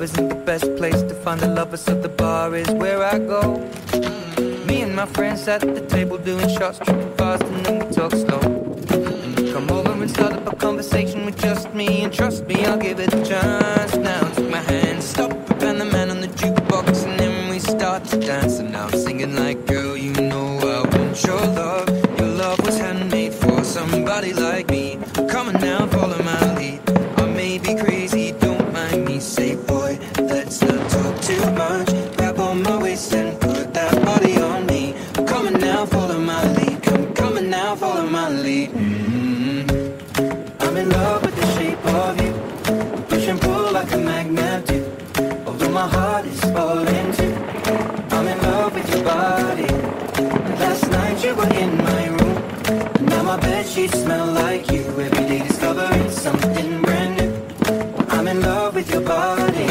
club isn't the best place to find the lovers, so the bar is where I go. Me and my friends at the table doing shots, tripping fast, and then we talk slow. Come over and start up a conversation with just me, and trust me, I'll give it a chance. Now take my hand, stop it, and the man on the jukebox, and then we start to dance. And now I'm singing like, girl, you know I want your love. Your love was handmade for somebody like me. Come on now, follow my lead. I may be crazy, don't mind me. Say, boy, let's not talk too much. Grab on my waist and put that body on me. Come on now, follow my lead. Come on now, follow my lead. I'm in love with the shape of you. Push and pull like a magnet do. Although my heart is falling too. I'm in love with your body. Last night you were in my room. Now my bedsheets smell like you. Every day discovering something brand new. I'm in love with your body.